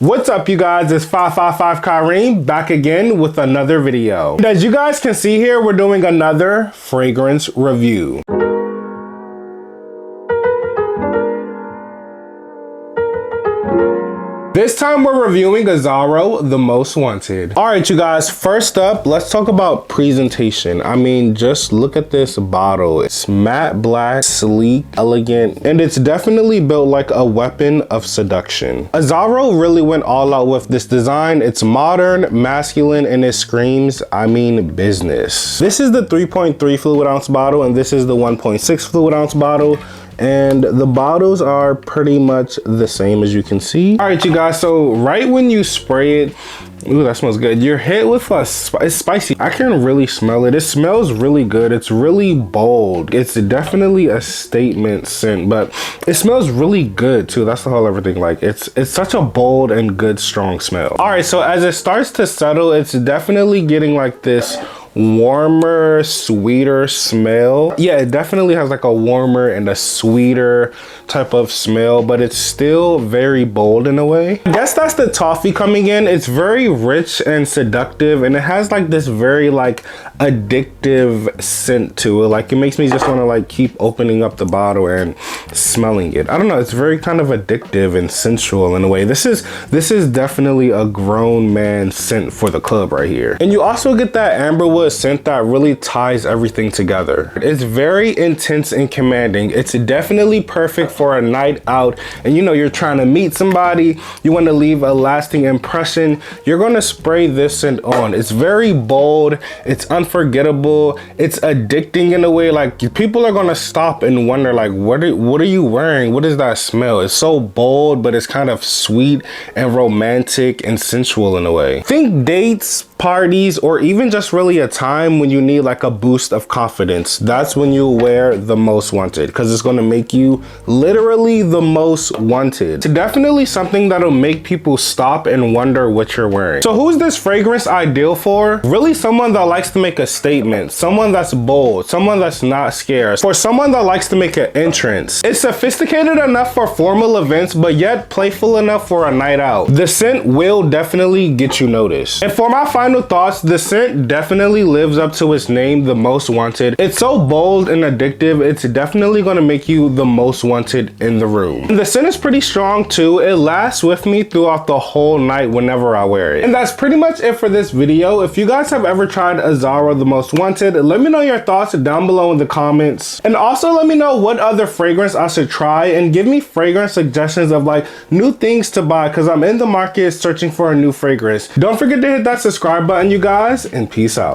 What's up, you guys? It's 555 Kareem back again with another video. And as you guys can see here, we're doing another fragrance review. This time we're reviewing Azzaro The Most Wanted. All right, you guys, first up, let's talk about presentation. I mean, just look at this bottle. It's matte black, sleek, elegant, and it's definitely built like a weapon of seduction. Azzaro really went all out with this design. It's modern, masculine, and it screams, I mean, business. This is the 3.3 fluid ounce bottle, and this is the 1.6 fluid ounce bottle. And the bottles are pretty much the same, as you can see. All right, you guys, so right when you spray it, ooh, that smells good. You're hit with it's spicy. I can really smell it. It smells really good. It's really bold. It's definitely a statement scent, but it smells really good too. That's the whole everything. Like it's such a bold and good, strong smell. All right, so as it starts to settle, it's definitely getting like this warmer, sweeter smell. Yeah, it definitely has like a warmer and a sweeter type of smell, but it's still very bold in a way. I guess that's the toffee coming in. It's very rich and seductive, and it has like this very like addictive scent to it. Like it makes me just want to like keep opening up the bottle and smelling it. I don't know, it's very kind of addictive and sensual in a way. This is definitely a grown man scent for the club right here. And you also get that Amberwood scent that really ties everything together. It's very intense and commanding. It's definitely perfect for a night out, and you know, you're trying to meet somebody, you want to leave a lasting impression, you're going to spray this scent on. It's very bold, it's unforgettable, it's addicting in a way. Like people are going to stop and wonder like, what are you wearing? What is that smell? It's so bold, but it's kind of sweet and romantic and sensual in a way. Think dates, parties, or even just really a time when you need like a boost of confidence. That's when you wear The Most Wanted, because it's going to make you literally the most wanted. It's definitely something that'll make people stop and wonder what you're wearing. So who's this fragrance ideal for? Really someone that likes to make a statement, someone that's bold, someone that's not scared, for someone that likes to make an entrance. It's sophisticated enough for formal events, but yet playful enough for a night out. The scent will definitely get you noticed. And for my final thoughts, the scent definitely lives up to its name, The Most Wanted. It's so bold and addictive, it's definitely going to make you the most wanted in the room. And the scent is pretty strong too. It lasts with me throughout the whole night whenever I wear it. And that's pretty much it for this video. If you guys have ever tried Azzaro The Most Wanted, let me know your thoughts down below in the comments. And also let me know what other fragrance I should try, and give me fragrance suggestions of like new things to buy, because I'm in the market searching for a new fragrance. Don't forget to hit that subscribe button, you guys, and peace out.